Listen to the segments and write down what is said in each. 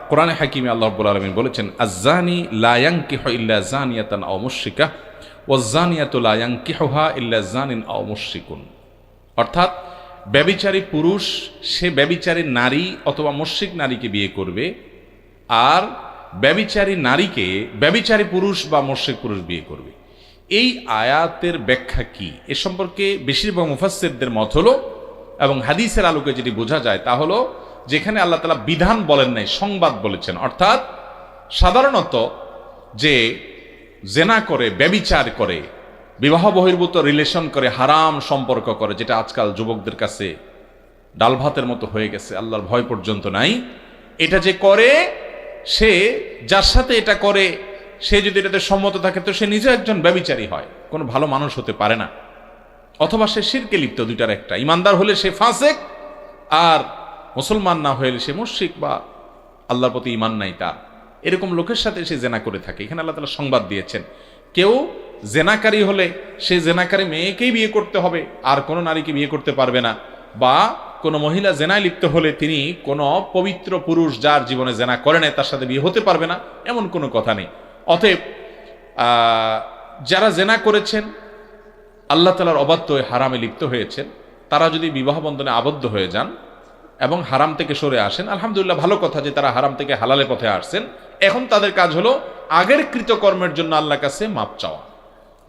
কোরআনে হাকিমে আল্লাহ রাব্বুল আলামিন বলেছেন, আয-যানি লা ইয়ানকিহু ইল্লা যানিয়াতান আও মুশরিকা ওয়াজ-যানিয়াতু লা ইয়ানকিহুহা ইল্লা যানিন আও মুশরিকুন। অর্থাৎ ব্যভিচারী পুরুষ সে ব্যভিচারী নারী অথবা মুশরিক নারীকে বিয়ে করবে, আর ব্যভিচারী নারীকে ব্যভিচারী পুরুষ বা মুশরিক পুরুষ বিয়ে করবে। এই আয়াতের ব্যাখ্যা কি এ সম্পর্কে বেশিরভাগ মুফাসসিরদের মত হলো, এবং হাদিসের আলোকে যেটি বোঝা যায় তা হলো, যেখানে আল্লাহ তাআলা বিধান বলেন নাই, সংবাদ বলেছেন। অর্থাৎ সাধারণত যে জেনা করে, ব্যভিচার করে, বিবাহ বহির্ভূত রিলেশন করে, হারাম সম্পর্ক করে, যেটা আজকাল যুবকদের কাছে ডাল ভাতের মতো হয়ে গেছে, আল্লাহর ভয় পর্যন্ত নাই, এটা যে করে, সে যার সাথে এটা করে সে যদি এটাতে সম্মত থাকে তো সে নিজে একজন ব্যভিচারী হয়, কোনো ভালো মানুষ হতে পারে না। অথবা সে শিরকে লিপ্ত, দুইটার একটা। ইমানদার হলে সে ফাসেক, আর মুসলমান না হলে সে মুশরিক বা আল্লাহর প্রতি ঈমান নাই তার। এরকম লোকের সাথে সে জেনা করে থাকে। এখানে আল্লাহ তাআলা সংবাদ দিয়েছেন, কেউ জেনাকারী হলে সে জেনাকারী মেয়েকেই বিয়ে করতে হবে, আর কোনো নারীকে বিয়ে করতে পারবে না। বা কোনো মহিলা জেনায় লিপ্ত হলে তিনি কোনো পবিত্র পুরুষ যার জীবনে জেনা করে নাই তার সাথে বিয়ে হতে পারবে না, এমন কোনো কথা নেই। অতএব যারা জেনা করেছেন, আল্লাহ তাআলার অবাধ্য হয়ে হারামে লিপ্ত হয়েছেন, তারা যদি বিবাহ বন্ধনে আবদ্ধ হয়ে যান এবং হারাম থেকে সরে আসেন, আলহামদুলিল্লাহ, ভালো কথা যে তারা হারাম থেকে হালালের পথে আসছেন। এখন তাদের কাজ হলো আগের কৃতকর্মের জন্য আল্লাহর কাছে মাপ চাওয়া,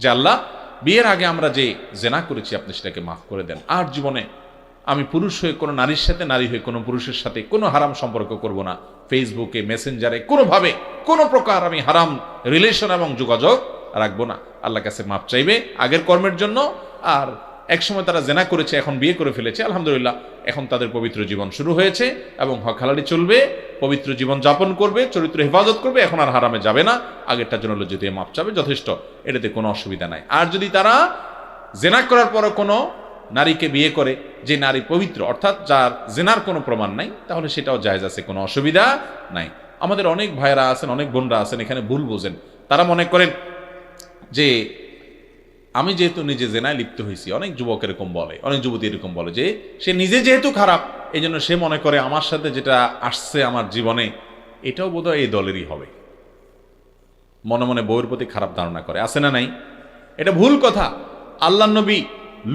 যে আল্লাহ, বিয়ের আগে আমরা যে জেনা করেছি আপনি সেটাকে মাফ করে দেন, আর জীবনে আমি পুরুষ হয়ে কোনো নারীর সাথে, নারী হয়ে কোনো পুরুষের সাথে কোনো হারাম সম্পর্ক করব না। ফেসবুকে, মেসেঞ্জারে কোনোভাবে কোনো প্রকার আমি হারাম রিলেশন এবং যোগাযোগ রাখবো না। আল্লাহর কাছে মাপ চাইবে আগের কর্মের জন্য। আর একসময় তারা জেনা করেছে, এখন বিয়ে করে ফেলেছে, আলহামদুলিল্লাহ, এখন তাদের পবিত্র জীবন শুরু হয়েছে এবং হক হালালি চলবে, পবিত্র জীবন যাপন করবে, চরিত্র হেফাজত করবে, এখন আর হারামে যাবে না। আগেরটার জন্য যদি মাপ চাবে যথেষ্ট, এটাতে কোনো অসুবিধা নাই। আর যদি তারা জেনা করার পরও কোনো নারীকে বিয়ে করে যে নারী পবিত্র, অর্থাৎ যার জেনার কোনো প্রমাণ নাই, তাহলে সেটাও জায়েজ আছে, কোনো অসুবিধা নাই। আমাদের অনেক ভাইরা আছেন, অনেক বোনরা আছেন, এখানে ভুল বোঝেন। তারা মনে করেন যে আমি যেহেতু নিজে জেনায় লিপ্ত হয়েছি, অনেক যুবক এরকম বলে, অনেক যুবতী এরকম বলে যে সে নিজে যেহেতু খারাপ, এই জন্য সে মনে করে আমার সাথে যেটা আসছে আমার জীবনে এটাও বোধহয় এই দলেরই হবে। মনে মনে বউয়ের প্রতি খারাপ ধারণা করে, আছে না নাই? এটা ভুল কথা। আল্লাহর নবী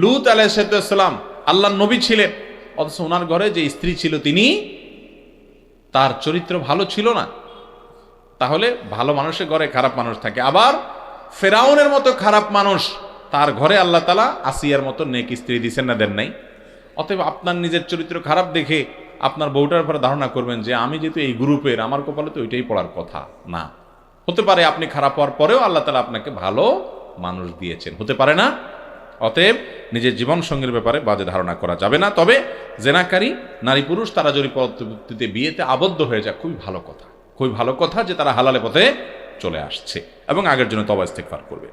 লূত আলাইহিস সালাম আল্লাহর নবী ছিলেন, অথচ ওনার ঘরে যে স্ত্রী ছিল তিনি, তার চরিত্র ভালো ছিল না। তাহলে ভালো মানুষের ঘরে খারাপ মানুষ থাকে। আবার ফেরাউনের মতো খারাপ মানুষ, তার ঘরে আল্লাহ তাআলা আসিয়ার মতো নেক স্ত্রী দিচ্ছেন না, দেন নাই? অতএব আপনার নিজের চরিত্র খারাপ দেখে আপনার বউটার উপরে ধারণা করবেন যে আমি যেহেতু এই গ্রুপের, আমার কপালে তো ওইটাই পড়ার কথা না। হতে পারে আপনি খারাপ হওয়ার পরেও আল্লাহ তাআলা আপনাকে ভালো মানুষ দিয়েছেন, হতে পারে না? অতএব নিজের জীবন সঙ্গীর ব্যাপারে বাজে ধারণা করা যাবে না। তবে জেনাকারী নারী পুরুষ তারা যদি পরবর্তীতে বিয়েতে আবদ্ধ হয়ে যায়, খুবই ভালো কথা, খুবই ভালো কথা যে তারা হালালে পথে চলে আসছে এবং আগের জন্য তওবা ইস্তেগফার করবে।